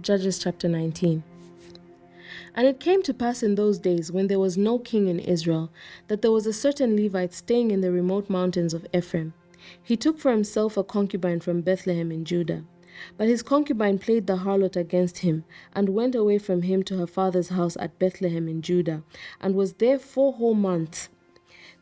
Judges chapter 19. And it came to pass in those days, when there was no king in Israel, that there was a certain Levite staying in the remote mountains of Ephraim. He took for himself a concubine from Bethlehem in Judah. But his concubine played the harlot against him, and went away from him to her father's house at Bethlehem in Judah, and was there 4 whole months.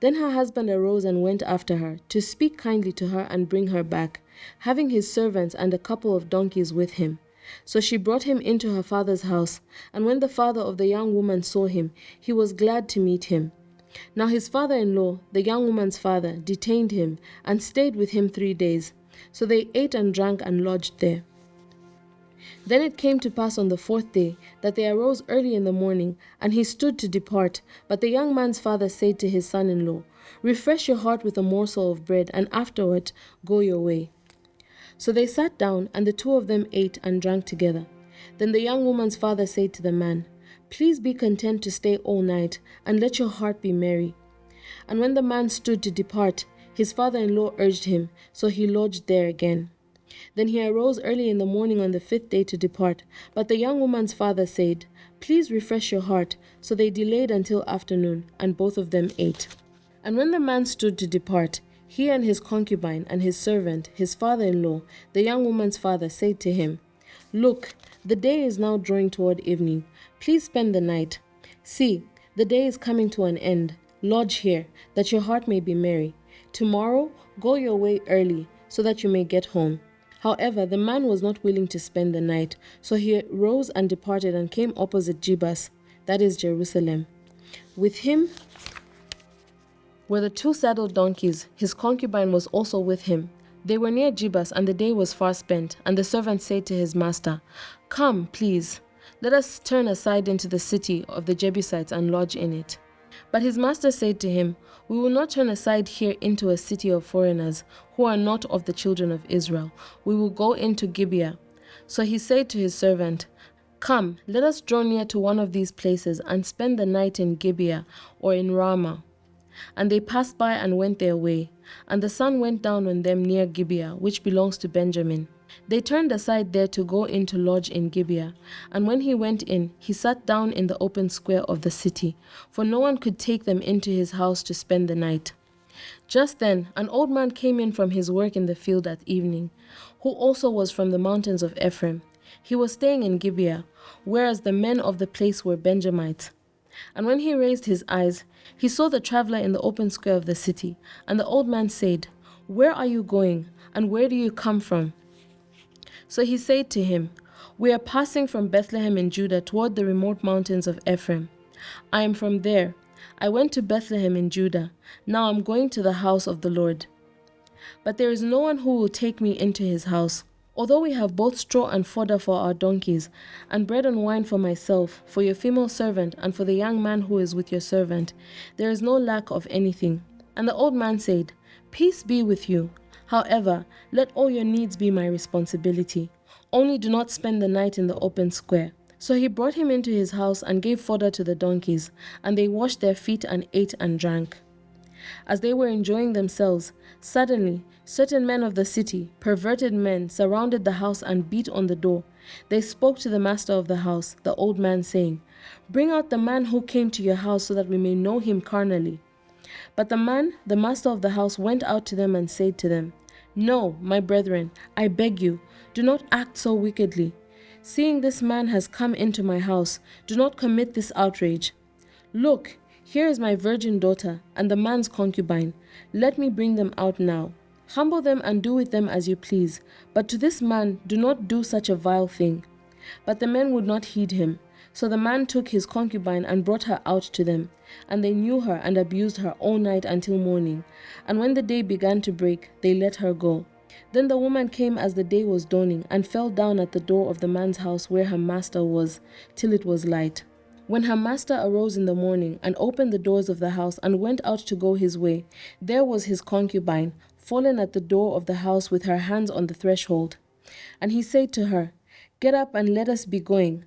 Then her husband arose and went after her, to speak kindly to her and bring her back, having his servants and a couple of donkeys with him. So she brought him into her father's house, and when the father of the young woman saw him, he was glad to meet him. Now his father-in-law, the young woman's father, detained him, and stayed with him 3 days. So they ate and drank and lodged there. Then it came to pass on the 4th day, that they arose early in the morning, and he stood to depart. But the young man's father said to his son-in-law, Refresh your heart with a morsel of bread, and afterward go your way. So they sat down, and the 2 of them ate and drank together. Then the young woman's father said to the man, Please be content to stay all night, and let your heart be merry. And when the man stood to depart, his father-in-law urged him, so he lodged there again. Then he arose early in the morning on the 5th day to depart. But the young woman's father said, Please refresh your heart. So they delayed until afternoon, and both of them ate. And when the man stood to depart, he and his concubine and his servant, his father-in-law, the young woman's father, said to him, Look, the day is now drawing toward evening. Please spend the night. See, the day is coming to an end. Lodge here, that your heart may be merry. Tomorrow, go your way early, so that you may get home. However, the man was not willing to spend the night, so he rose and departed and came opposite Jebus, that is Jerusalem. With him were the 2 saddled donkeys. His concubine was also with him. They were near Jebus, and the day was far spent. And the servant said to his master, Come, please, let us turn aside into the city of the Jebusites and lodge in it. But his master said to him, We will not turn aside here into a city of foreigners, who are not of the children of Israel. We will go into Gibeah. So he said to his servant, Come, let us draw near to one of these places, and spend the night in Gibeah or in Ramah. And they passed by and went their way. And the sun went down on them near Gibeah, which belongs to Benjamin. They turned aside there to go in to lodge in Gibeah. And when he went in, he sat down in the open square of the city, for no one could take them into his house to spend the night. Just then, an old man came in from his work in the field at evening, who also was from the mountains of Ephraim. He was staying in Gibeah, whereas the men of the place were Benjamites. And when he raised his eyes, he saw the traveler in the open square of the city. And the old man said, Where are you going, and where do you come from? So he said to him, We are passing from Bethlehem in Judah toward the remote mountains of Ephraim. I am from there. I went to Bethlehem in Judah. Now I'm going to the house of the Lord. But there is no one who will take me into his house. Although we have both straw and fodder for our donkeys, and bread and wine for myself, for your female servant, and for the young man who is with your servant, there is no lack of anything. And the old man said, Peace be with you. However, let all your needs be my responsibility. Only do not spend the night in the open square. So he brought him into his house and gave fodder to the donkeys, and they washed their feet and ate and drank. As they were enjoying themselves, suddenly certain men of the city, perverted men, surrounded the house and beat on the door. They spoke to the master of the house, the old man, saying, Bring out the man who came to your house, so that we may know him carnally. But the man, the master of the house, went out to them and said to them, No, my brethren, I beg you, do not act so wickedly. Seeing this man has come into my house, do not commit this outrage. Look, here is my virgin daughter and the man's concubine. Let me bring them out now. Humble them and do with them as you please, but to this man do not do such a vile thing. But the men would not heed him. So the man took his concubine and brought her out to them, and they knew her and abused her all night until morning. And when the day began to break, they let her go. Then the woman came as the day was dawning, and fell down at the door of the man's house where her master was, till it was light. When her master arose in the morning, and opened the doors of the house, and went out to go his way, there was his concubine, fallen at the door of the house with her hands on the threshold. And he said to her, Get up and let us be going.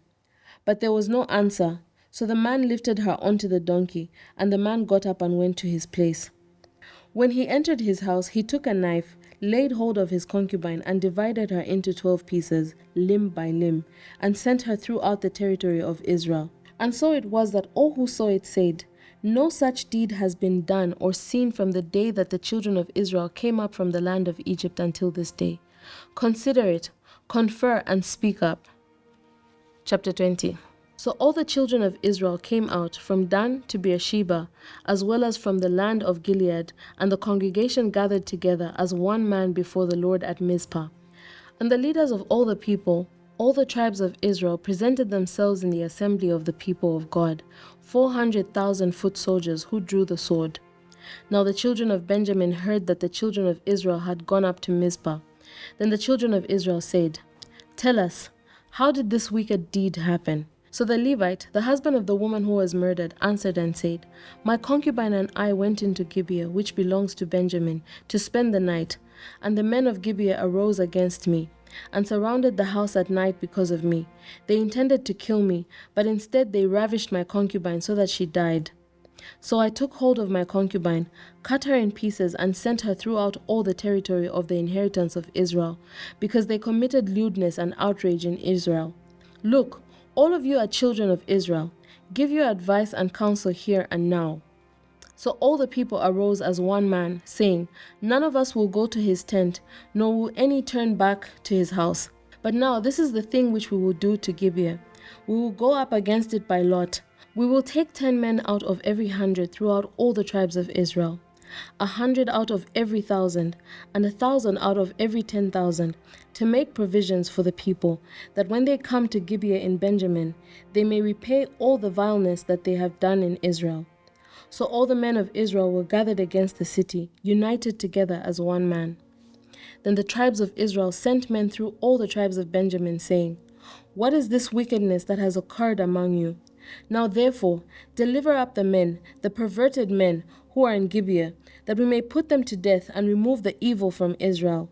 But there was no answer. So the man lifted her onto the donkey, and the man got up and went to his place. When he entered his house, he took a knife, laid hold of his concubine and divided her into 12 pieces, limb by limb, and sent her throughout the territory of Israel. And so it was that all who saw it said, "No such deed has been done or seen from the day that the children of Israel came up from the land of Egypt until this day. Consider it, confer, and speak up." Chapter 20. So all the children of Israel came out from Dan to Beersheba, as well as from the land of Gilead, and the congregation gathered together as one man before the Lord at Mizpah. And the leaders of all the people, all the tribes of Israel, presented themselves in the assembly of the people of God, 400,000 foot soldiers who drew the sword. Now the children of Benjamin heard that the children of Israel had gone up to Mizpah. Then the children of Israel said, "Tell us, how did this wicked deed happen?" So the Levite, the husband of the woman who was murdered, answered and said, "My concubine and I went into Gibeah, which belongs to Benjamin, to spend the night. And the men of Gibeah arose against me, and surrounded the house at night because of me. They intended to kill me, but instead they ravished my concubine so that she died. So I took hold of my concubine, cut her in pieces, and sent her throughout all the territory of the inheritance of Israel, because they committed lewdness and outrage in Israel. Look, all of you are children of Israel. Give your advice and counsel here and now." So all the people arose as one man, saying, "None of us will go to his tent, nor will any turn back to his house. But now this is the thing which we will do to Gibeah. We will go up against it by lot. We will take 10 men out of every 100 throughout all the tribes of Israel, 100 out of every 1,000, and 1,000 out of every 10,000, to make provisions for the people, that when they come to Gibeah in Benjamin, they may repay all the vileness that they have done in Israel." So all the men of Israel were gathered against the city, united together as one man. Then the tribes of Israel sent men through all the tribes of Benjamin, saying, "What is this wickedness that has occurred among you? Now therefore, deliver up the men, the perverted men, who are in Gibeah, that we may put them to death and remove the evil from Israel."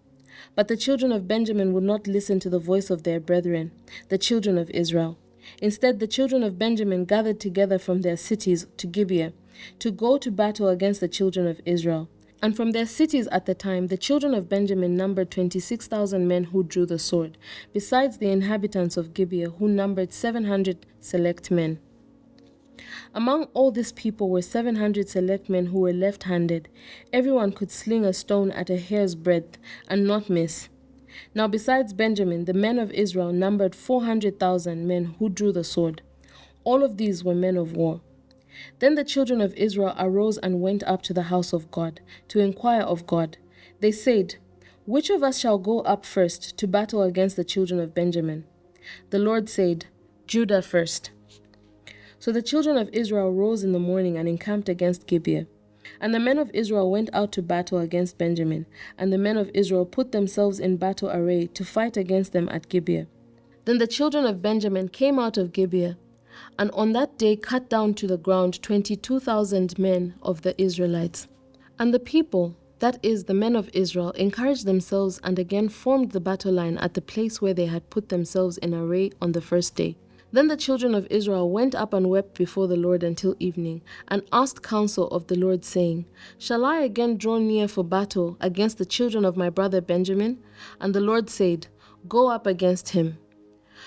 But the children of Benjamin would not listen to the voice of their brethren, the children of Israel. Instead, the children of Benjamin gathered together from their cities to Gibeah, to go to battle against the children of Israel. And from their cities at the time, the children of Benjamin numbered 26,000 men who drew the sword, besides the inhabitants of Gibeah, who numbered 700 select men. Among all this people were 700 select men who were left-handed. Everyone could sling a stone at a hair's breadth and not miss. Now besides Benjamin, the men of Israel numbered 400,000 men who drew the sword. All of these were men of war. Then the children of Israel arose and went up to the house of God, to inquire of God. They said, "Which of us shall go up first to battle against the children of Benjamin?" The Lord said, "Judah first." So the children of Israel rose in the morning and encamped against Gibeah. And the men of Israel went out to battle against Benjamin, and the men of Israel put themselves in battle array to fight against them at Gibeah. Then the children of Benjamin came out of Gibeah, and on that day cut down to the ground 22,000 men of the Israelites. And the people, that is, the men of Israel, encouraged themselves and again formed the battle line at the place where they had put themselves in array on the first day. Then the children of Israel went up and wept before the Lord until evening, and asked counsel of the Lord, saying, "Shall I again draw near for battle against the children of my brother Benjamin?" And the Lord said, "Go up against him."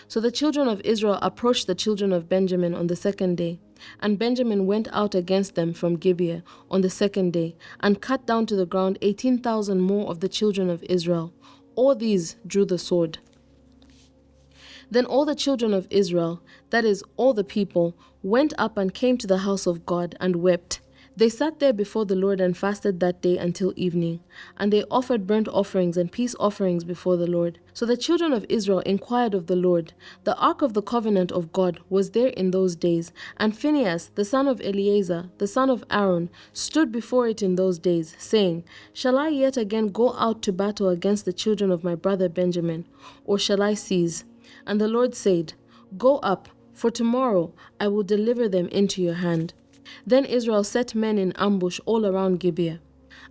So the children of Israel approached the children of Benjamin on the second day, and Benjamin went out against them from Gibeah on the second day, and cut down to the ground 18,000 more of the children of Israel. All these drew the sword. Then all the children of Israel, that is, all the people, went up and came to the house of God and wept. They sat there before the Lord and fasted that day until evening, and they offered burnt offerings and peace offerings before the Lord. So the children of Israel inquired of the Lord. The ark of the covenant of God was there in those days, and Phinehas, the son of Eleazar, the son of Aaron, stood before it in those days, saying, "Shall I yet again go out to battle against the children of my brother Benjamin, or shall I cease?" And the Lord said, "Go up, for tomorrow I will deliver them into your hand." Then Israel set men in ambush all around Gibeah.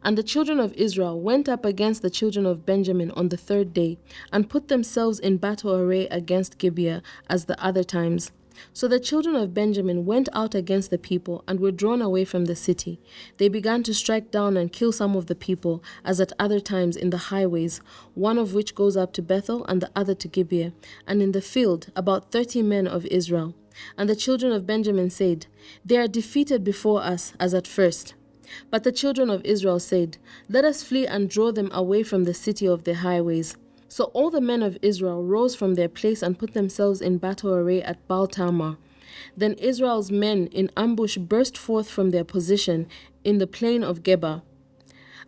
And the children of Israel went up against the children of Benjamin on the third day, and put themselves in battle array against Gibeah as the other times. So the children of Benjamin went out against the people and were drawn away from the city. They began to strike down and kill some of the people, as at other times in the highways, one of which goes up to Bethel and the other to Gibeah, and in the field about 30 men of Israel. And the children of Benjamin said, They are defeated before us, as at first. But the children of Israel said, Let us flee and draw them away from the city of the highways. So all the men of Israel rose from their place and put themselves in battle array at Baal-Tamar. Then Israel's men in ambush burst forth from their position in the plain of Geba.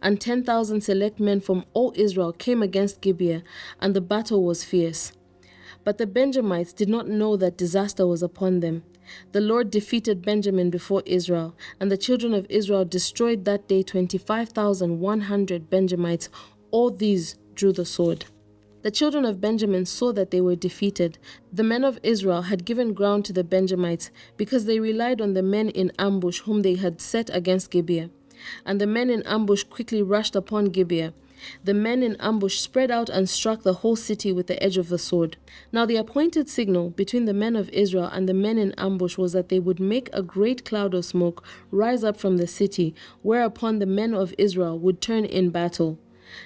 And 10,000 select men from all Israel came against Gibeah, and the battle was fierce. But the Benjamites did not know that disaster was upon them. The Lord defeated Benjamin before Israel, and the children of Israel destroyed that day 25,100 Benjamites. All these drew the sword. The children of Benjamin saw that they were defeated. The men of Israel had given ground to the Benjamites because they relied on the men in ambush whom they had set against Gibeah. And the men in ambush quickly rushed upon Gibeah. The men in ambush spread out and struck the whole city with the edge of the sword. Now the appointed signal between the men of Israel and the men in ambush was that they would make a great cloud of smoke rise up from the city, whereupon the men of Israel would turn in battle.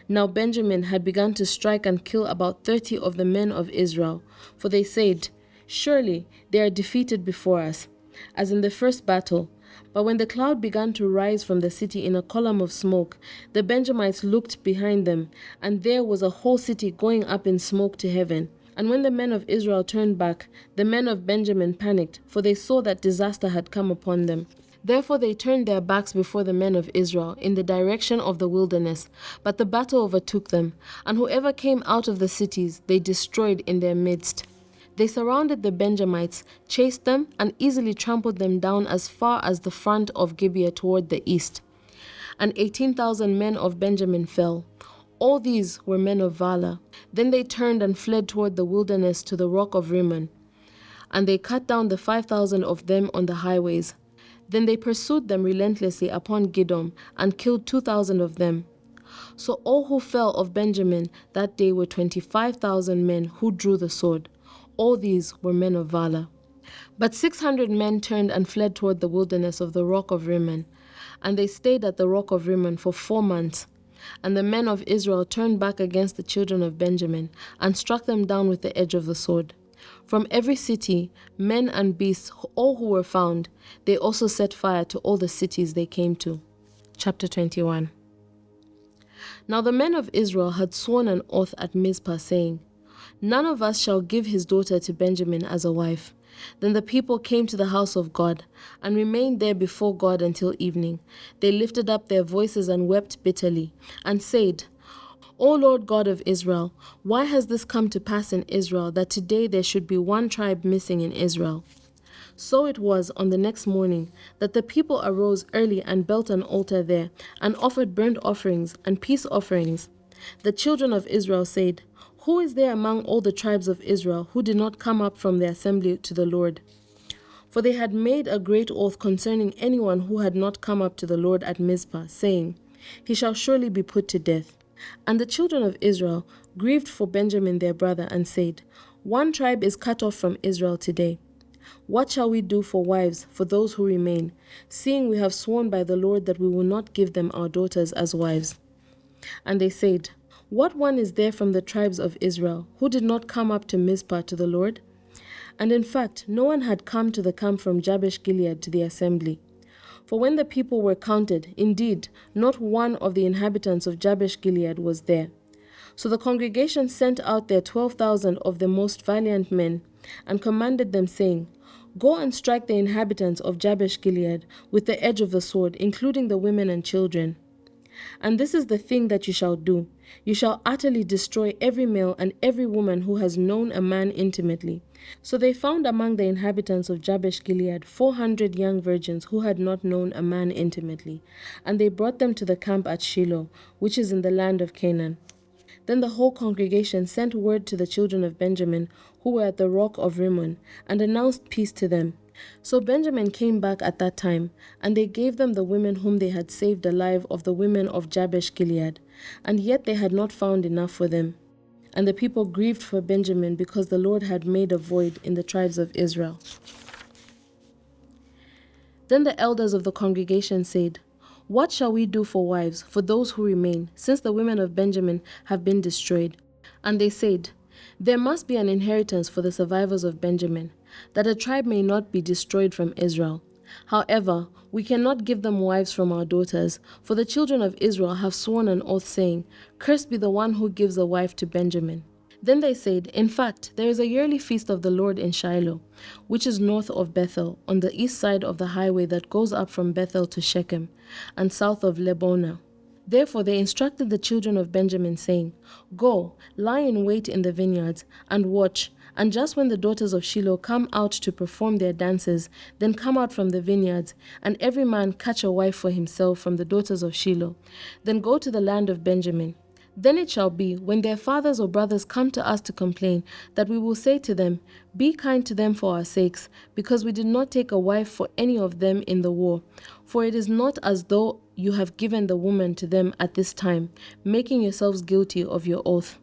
Now Benjamin had begun to strike and kill about 30 of the men of Israel, for they said, Surely they are defeated before us, as in the first battle. But when the cloud began to rise from the city in a column of smoke, the Benjamites looked behind them, and there was a whole city going up in smoke to heaven. And when the men of Israel turned back, the men of Benjamin panicked, for they saw that disaster had come upon them. Therefore they turned their backs before the men of Israel in the direction of the wilderness. But the battle overtook them, and whoever came out of the cities they destroyed in their midst. They surrounded the Benjamites, chased them, and easily trampled them down as far as the front of Gibeah toward the east. And 18,000 men of Benjamin fell. All these were men of valor. Then they turned and fled toward the wilderness to the rock of Rimmon. And they cut down the 5,000 of them on the highways. Then they pursued them relentlessly upon Gidom, and killed 2,000 of them. So all who fell of Benjamin that day were 25,000 men who drew the sword. All these were men of valor. But 600 men turned and fled toward the wilderness of the rock of Rimmon, and they stayed at the rock of Rimmon for 4 months. And the men of Israel turned back against the children of Benjamin, and struck them down with the edge of the sword. From every city, men and beasts, all who were found, they also set fire to all the cities they came to. Chapter 21. Now the men of Israel had sworn an oath at Mizpah, saying, None of us shall give his daughter to Benjamin as a wife. Then the people came to the house of God, and remained there before God until evening. They lifted up their voices and wept bitterly, and said, O Lord God of Israel, why has this come to pass in Israel, that today there should be one tribe missing in Israel? So it was on the next morning that the people arose early and built an altar there, and offered burnt offerings and peace offerings. The children of Israel said, Who is there among all the tribes of Israel who did not come up from the assembly to the Lord? For they had made a great oath concerning anyone who had not come up to the Lord at Mizpah, saying, He shall surely be put to death. And the children of Israel grieved for Benjamin their brother, and said, One tribe is cut off from Israel today. What shall we do for wives for those who remain, seeing we have sworn by the Lord that we will not give them our daughters as wives? And they said, What one is there from the tribes of Israel who did not come up to Mizpah to the Lord? And in fact, no one had come to the camp from Jabesh Gilead to the assembly. For when the people were counted, indeed, not one of the inhabitants of Jabesh Gilead was there. So the congregation sent out their 12,000 of the most valiant men, and commanded them, saying, Go and strike the inhabitants of Jabesh Gilead with the edge of the sword, including the women and children. And this is the thing that you shall do. You shall utterly destroy every male and every woman who has known a man intimately. So they found among the inhabitants of Jabesh Gilead 400 young virgins who had not known a man intimately, and they brought them to the camp at Shiloh, which is in the land of Canaan. Then the whole congregation sent word to the children of Benjamin, who were at the rock of Rimmon, and announced peace to them. So Benjamin came back at that time, and they gave them the women whom they had saved alive of the women of Jabesh Gilead, and yet they had not found enough for them. And the people grieved for Benjamin because the Lord had made a void in the tribes of Israel. Then the elders of the congregation said, "What shall we do for wives for those who remain, since the women of Benjamin have been destroyed?" And they said, "There must be an inheritance for the survivors of Benjamin, that a tribe may not be destroyed from Israel. However, we cannot give them wives from our daughters, for the children of Israel have sworn an oath, saying, 'Cursed be the one who gives a wife to Benjamin.'" Then they said, "In fact, there is a yearly feast of the Lord in Shiloh, which is north of Bethel, on the east side of the highway that goes up from Bethel to Shechem, and south of Lebonah." Therefore they instructed the children of Benjamin, saying, "Go, lie in wait in the vineyards, and watch, and just when the daughters of Shiloh come out to perform their dances, then come out from the vineyards, and every man catch a wife for himself from the daughters of Shiloh. Then go to the land of Benjamin. Then it shall be, when their fathers or brothers come to us to complain, that we will say to them, 'Be kind to them for our sakes, because we did not take a wife for any of them in the war.' For it is not as though you have given the woman to them at this time, making yourselves guilty of your oath."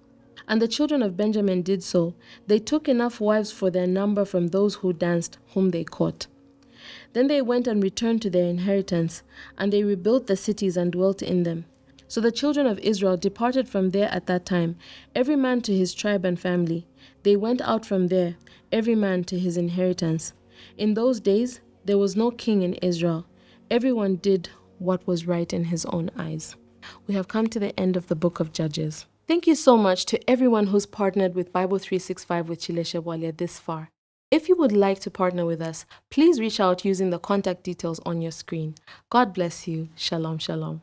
And the children of Benjamin did so. They took enough wives for their number from those who danced, whom they caught. Then they went and returned to their inheritance, and they rebuilt the cities and dwelt in them. So the children of Israel departed from there at that time, every man to his tribe and family. They went out from there, every man to his inheritance. In those days there was no king in Israel. Everyone did what was right in his own eyes. We have come to the end of the book of Judges. Thank you so much to everyone who's partnered with Bible 365 with Chileshe Bwalya this far. If you would like to partner with us, please reach out using the contact details on your screen. God bless you. Shalom, shalom.